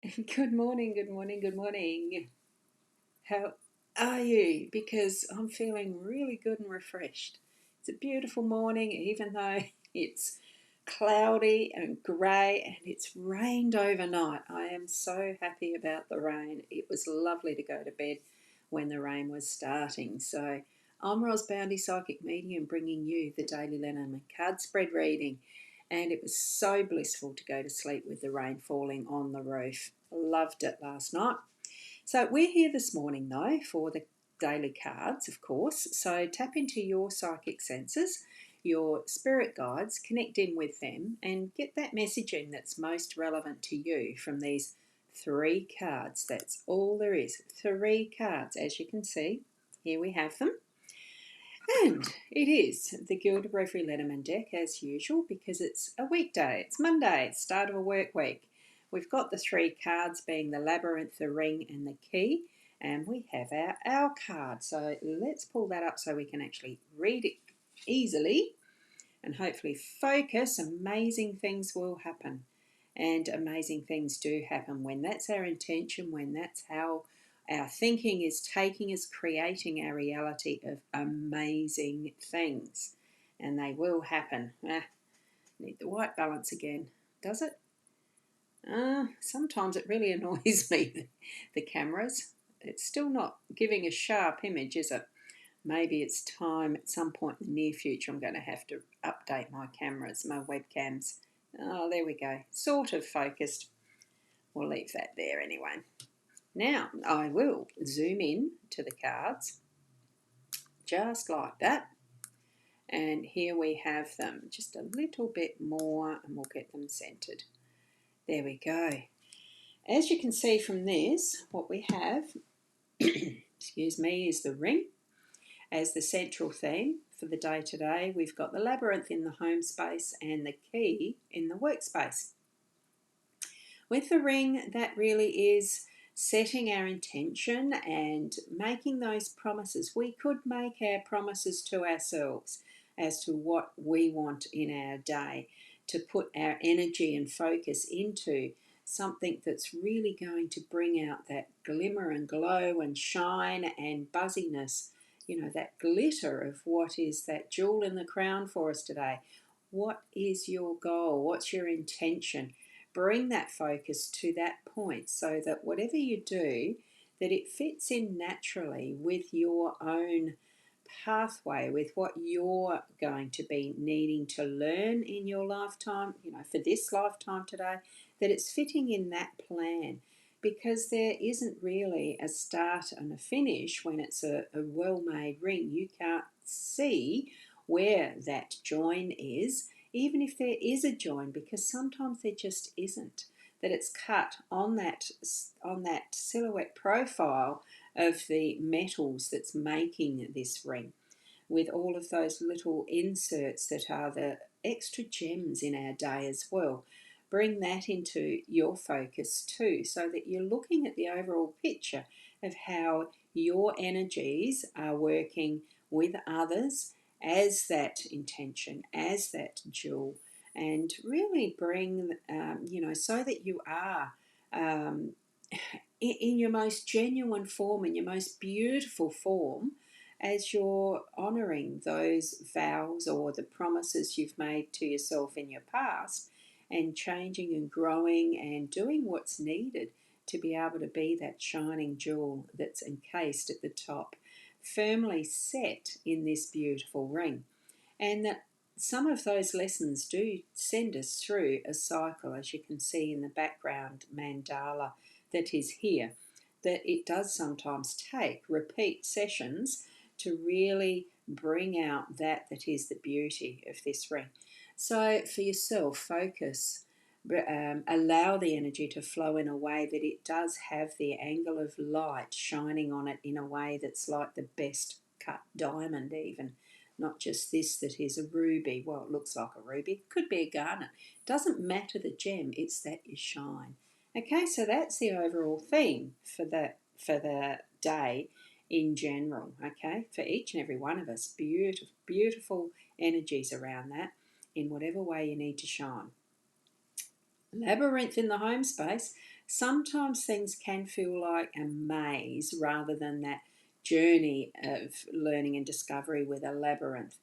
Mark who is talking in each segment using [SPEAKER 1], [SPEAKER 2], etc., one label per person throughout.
[SPEAKER 1] Good morning, good morning, good morning. How are you? Because I'm feeling really good and refreshed. It's a beautiful morning, even though it's cloudy and grey and it's rained overnight. I am so happy about the rain. It was lovely to go to bed when the rain was starting. So, I'm Ros Bounty, Psychic Medium, bringing you the daily Lenormand card spread reading. And it was so blissful to go to sleep with the rain falling on the roof. Loved it last night. So we're here this morning though for the daily cards, of course. So tap into your psychic senses, your spirit guides, connect in with them and get that messaging that's most relevant to you from these three cards. That's all there is. Three cards, as you can see. Here we have them. And it is the Guild of Reverie Lenormand deck as usual because it's a weekday. It's Monday, start of a work week. We've got the three cards being the labyrinth, the ring and the key. And we have our card. So let's pull that up so we can actually read it easily and hopefully focus. Amazing things will happen. And amazing things do happen when that's our intention, when that's how our thinking is taking us, creating our reality of amazing things. And they will happen. Need the white balance again. Does it? Sometimes it really annoys me, the cameras. It's still not giving a sharp image, is it? Maybe it's time at some point in the near future I'm going to have to update my cameras, my webcams. Oh, there we go. Sort of focused. We'll leave that there anyway. Now, I will zoom in to the cards, just like that. And here we have them, just a little bit more, and we'll get them centered. There we go. As you can see from this, what we have, excuse me, is the ring as the central theme for the day today. We've got the labyrinth in the home space and the key in the workspace. With the ring, that really is setting our intention and making those promises. We could make our promises to ourselves as to what we want in our day, to put our energy and focus into something that's really going to bring out that glimmer and glow and shine and buzziness, that glitter of what is that jewel in the crown for us today. What is your goal? What's your intention? Bring that focus to that point so that whatever you do, that it fits in naturally with your own pathway, with what you're going to be needing to learn in your lifetime, for this lifetime today, that it's fitting in that plan. Because there isn't really a start and a finish when it's a well-made ring. You can't see where that join is, even if there is a join, because sometimes there just isn't. That it's cut on that silhouette profile of the metals that's making this ring, with all of those little inserts that are the extra gems in our day as well. Bring that into your focus too, so that you're looking at the overall picture of how your energies are working with others as that intention, as that jewel, and really bring, so that you are in your most genuine form, in your most beautiful form, as you're honouring those vows or the promises you've made to yourself in your past, and changing and growing and doing what's needed to be able to be that shining jewel that's encased at the top, firmly set in this beautiful ring. And that some of those lessons do send us through a cycle, as you can see in the background mandala that is here, that it does sometimes take repeat sessions to really bring out that is the beauty of this ring. So for yourself, focus, allow the energy to flow in a way that it does have the angle of light shining on it in a way that's like the best cut diamond even. Not just this that is a ruby. Well, it looks like a ruby. It could be a garnet. Doesn't matter the gem. It's that you shine. Okay, so that's the overall theme for the day in general. Okay, for each and every one of us. Beautiful, beautiful energies around that in whatever way you need to shine. Labyrinth in the home space. sometimes things can feel like a maze rather than that journey of learning and discovery with a labyrinth.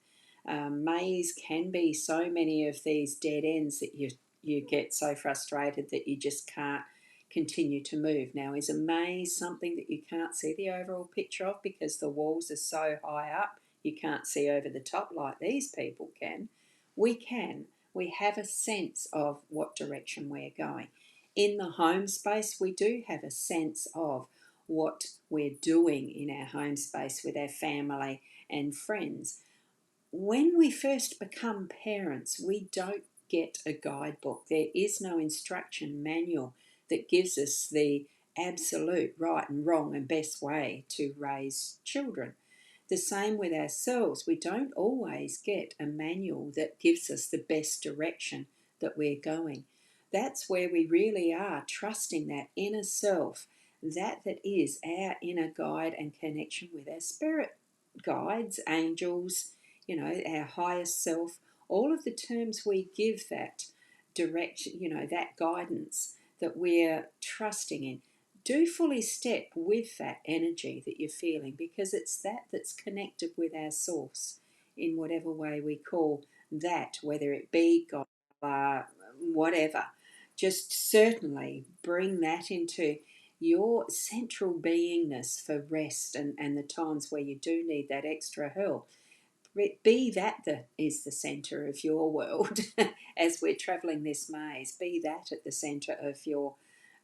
[SPEAKER 1] Maze can be so many of these dead ends that you get so frustrated that you just can't continue to move. Now, is a maze something that you can't see the overall picture of because the walls are so high up you can't see over the top like these people can? We can. We have a sense of what direction we're going. In the home space, we do have a sense of what we're doing in our home space with our family and friends. When we first become parents, we don't get a guidebook. There is no instruction manual that gives us the absolute right and wrong and best way to raise children. The same with ourselves. We don't always get a manual that gives us the best direction that we're going. That's where we really are trusting that inner self, that is our inner guide and connection with our spirit guides, angels, our highest self, all of the terms we give that direction, that guidance that we're trusting in. Do fully step with that energy that you're feeling, because it's that's connected with our source in whatever way we call that, whether it be God, whatever. Just certainly bring that into your central beingness for rest and the times where you do need that extra help. Be that is the centre of your world as we're travelling this maze. Be that at the centre of your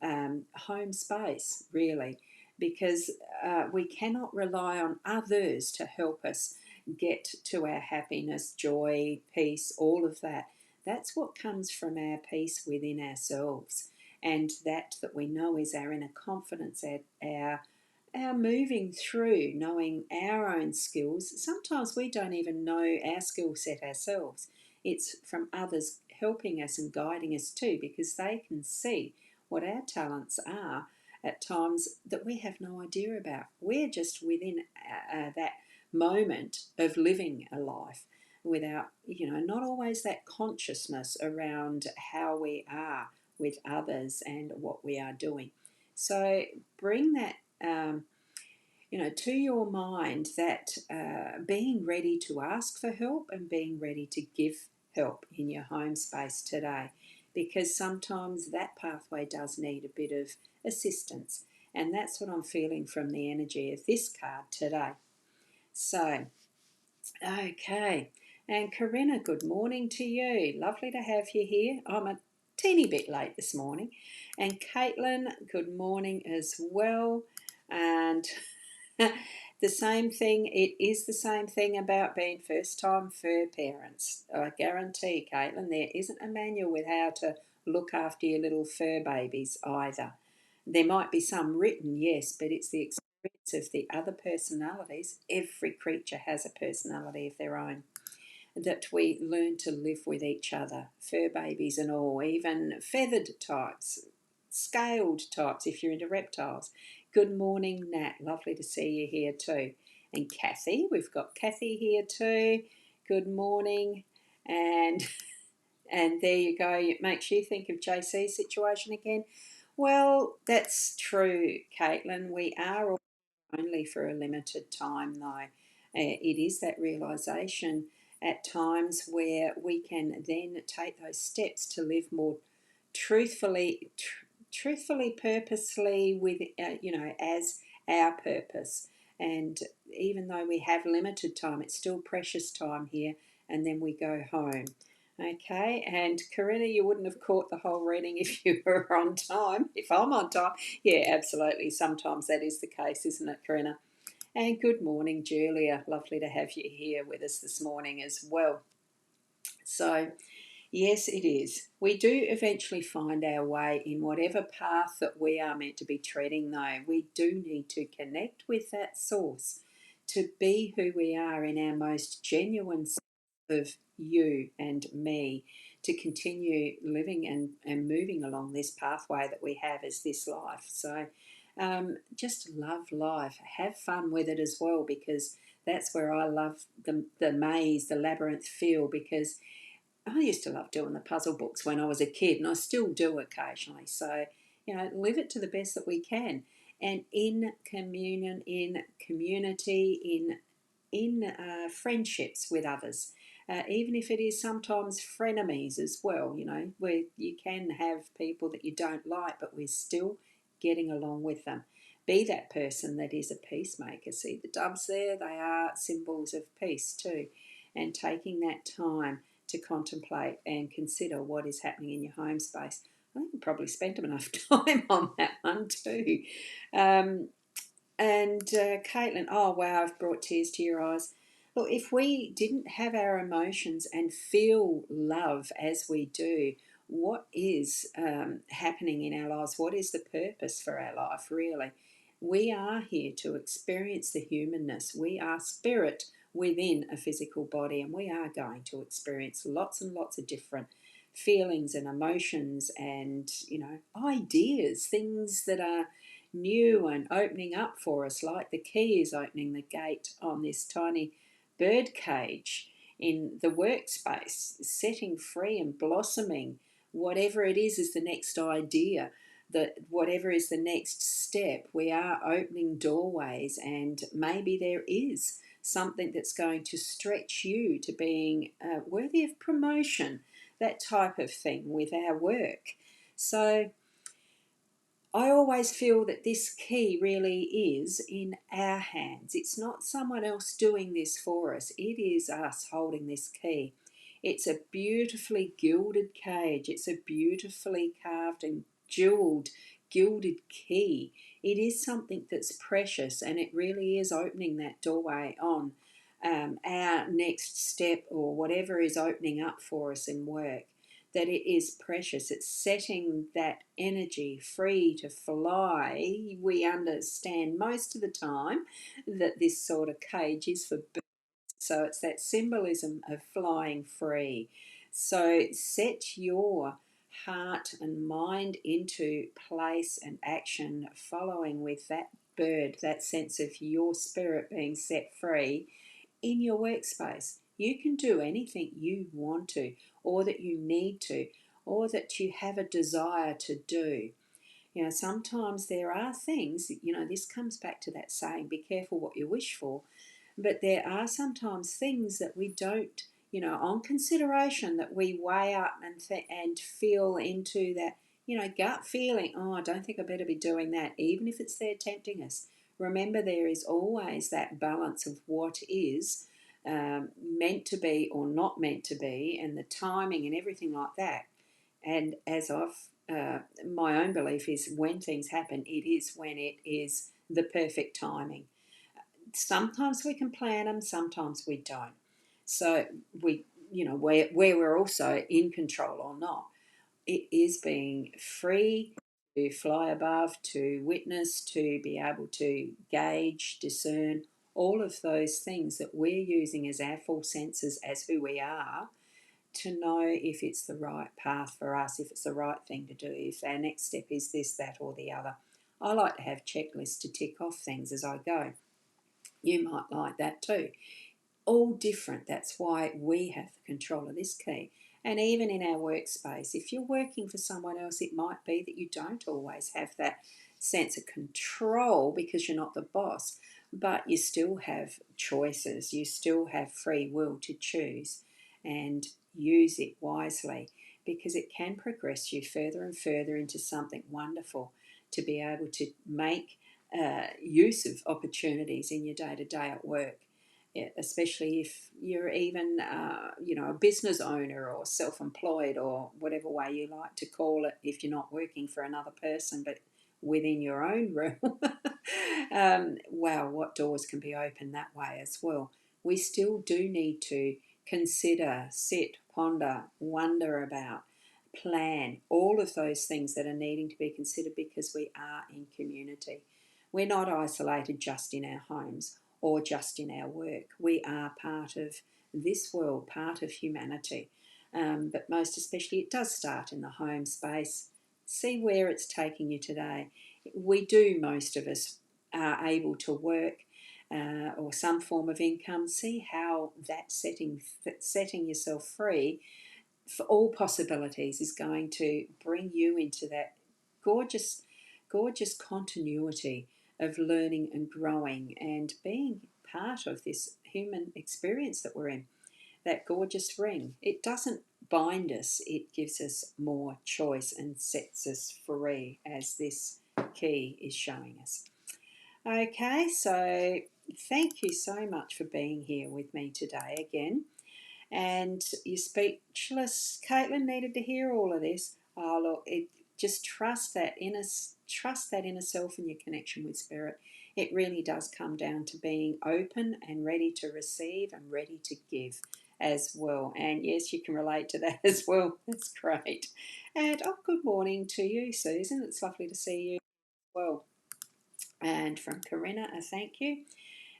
[SPEAKER 1] home space, really, because we cannot rely on others to help us get to our happiness, joy, peace, all of that. That's what comes from our peace within ourselves, and that we know is our inner confidence, our moving through, knowing our own skills. Sometimes we don't even know our skill set ourselves. It's from others helping us and guiding us too, because they can see what our talents are at times that we have no idea about. We're just within that moment of living a life without, not always that consciousness around how we are with others and what we are doing. So bring that to your mind, that being ready to ask for help and being ready to give help in your home space today, because sometimes that pathway does need a bit of assistance, and that's what I'm feeling from the energy of this card today. So, okay, and Corinna, good morning to you. Lovely to have you here. I'm a teeny bit late this morning. And Caitlin, good morning as well. And the same thing, it is the same thing about being first time fur parents. I guarantee, Caitlin, there isn't a manual with how to look after your little fur babies either. There might be some written, yes, but it's the experience of the other personalities. Every creature has a personality of their own, that we learn to live with each other, fur babies and all, even feathered types, scaled types if you're into reptiles. Good morning, Nat. Lovely to see you here too. And Kathy, we've got Kathy here too. Good morning. And there you go. It makes you think of JC's situation again. Well, that's true, Caitlin. We are all only for a limited time, though. It is that realisation at times where we can then take those steps to live more truthfully, purposely, with as our purpose. And even though we have limited time, it's still precious time here, and then we go home. Okay, and Corinna, you wouldn't have caught the whole reading if you were on time. If I'm on time, yeah, absolutely. Sometimes that is the case, isn't it, Corinna? And good morning, Julia. Lovely to have you here with us this morning as well. So, yes, it is. We do eventually find our way in whatever path that we are meant to be treading, though. We do need to connect with that source to be who we are in our most genuine sense of you and me, to continue living and moving along this pathway that we have as this life. So just love life. Have fun with it as well, because that's where I love the maze, the labyrinth feel, because I used to love doing the puzzle books when I was a kid, and I still do occasionally. So, live it to the best that we can, and in communion, in community, in friendships with others, even if it is sometimes frenemies as well, where you can have people that you don't like, but we're still getting along with them. Be that person that is a peacemaker. See the doves there? They are symbols of peace too. And taking that time to contemplate and consider what is happening in your home space. I think we probably spent enough time on that one too. Um, and Caitlin, oh wow, I've brought tears to your eyes. Look, if we didn't have our emotions and feel love as we do, what is happening in our lives? What is the purpose for our life, really? We are here to experience the humanness. We are spirit within a physical body, and we are going to experience lots and lots of different feelings and emotions and, ideas, things that are new and opening up for us, like the key is opening the gate on this tiny bird cage in the workspace, setting free and blossoming whatever it is the next idea, that whatever is the next step. We are opening doorways, and maybe there is something that's going to stretch you to being worthy of promotion, that type of thing with our work. So I always feel that this key really is in our hands. It's not someone else doing this for us. It is us holding this key. It's a beautifully gilded cage. It's a beautifully carved and gilded key. It is something that's precious, and it really is opening that doorway on our next step, or whatever is opening up for us in work. That it is precious. It's setting that energy free to fly. We understand most of the time that this sort of cage is for birds. So it's that symbolism of flying free. So set your heart and mind into place and action, following with that bird, that sense of your spirit being set free in your workspace. You can do anything you want to, or that you need to, or that you have a desire to do. Sometimes there are things, this comes back to that saying, be careful what you wish for. But there are sometimes things that we don't, on consideration, that we weigh up and feel into that, gut feeling, oh, I don't think I better be doing that, even if it's there tempting us. Remember, there is always that balance of what is meant to be or not meant to be, and the timing and everything like that. And as my own belief is, when things happen, it is when it is the perfect timing. Sometimes we can plan them, sometimes we don't. So where we're also in control or not. It is being free to fly above, to witness, to be able to gauge, discern all of those things that we're using as our full senses as who we are, to know if it's the right path for us, if it's the right thing to do, if our next step is this, that, or the other. I like to have checklists to tick off things as I go. You might like that too. All different. That's why we have the control of this key. And even in our workspace, if you're working for someone else, it might be that you don't always have that sense of control because you're not the boss, but you still have choices. You still have free will to choose and use it wisely, because it can progress you further and further into something wonderful, to be able to make use of opportunities in your day-to-day at work. Yeah, especially if you're even, a business owner or self-employed, or whatever way you like to call it, if you're not working for another person but within your own realm. Wow, what doors can be opened that way as well. We still do need to consider, sit, ponder, wonder about, plan, all of those things that are needing to be considered, because we are in community. We're not isolated just in our homes or just in our work. We are part of this world, part of humanity. But most especially, it does start in the home space. See where it's taking you today. We do, most of us, are able to work or some form of income. See how that setting yourself free for all possibilities is going to bring you into that gorgeous, gorgeous continuity of learning and growing and being part of this human experience that we're in. That gorgeous ring. It doesn't bind us, it gives us more choice and sets us free, as this key is showing us. Okay, so thank you so much for being here with me today again. And you're speechless. Caitlin needed to hear all of this. Oh, look, just trust that inner self and your connection with spirit. It really does come down to being open and ready to receive and ready to give as well. And yes, you can relate to that as well. That's great. And oh, good morning to you, Susan. It's lovely to see you as well. And from Corinna, a thank you.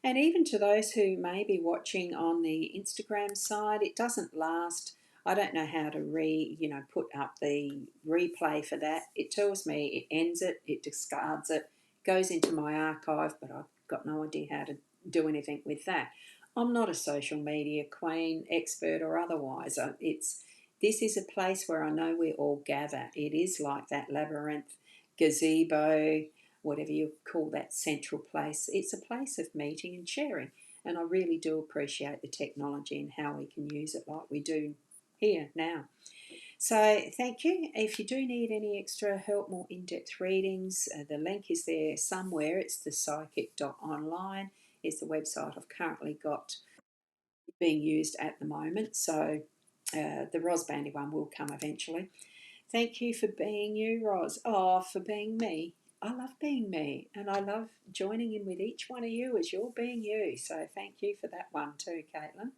[SPEAKER 1] And even to those who may be watching on the Instagram side, it doesn't last. I don't know how to put up the replay for that. It tells me it ends it, it discards it, goes into my archive, but I've got no idea how to do anything with that. I'm not a social media queen, expert or otherwise. This is a place where I know we all gather. It is like that labyrinth, gazebo, whatever you call that central place. It's a place of meeting and sharing. And I really do appreciate the technology and how we can use it like we do here now. So thank you. If you do need any extra help, more in-depth readings, the link is there somewhere. It's the psychic.online is the website I've currently got being used at the moment. So the Ros Bandy one will come eventually. Thank you for being you, Ros. Oh, for being me. I love being me, and I love joining in with each one of you as you're being you. So thank you for that one too, Caitlin.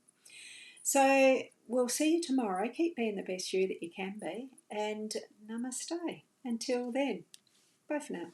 [SPEAKER 1] So we'll see you tomorrow. Keep being the best you that you can be, and namaste. Until then, bye for now.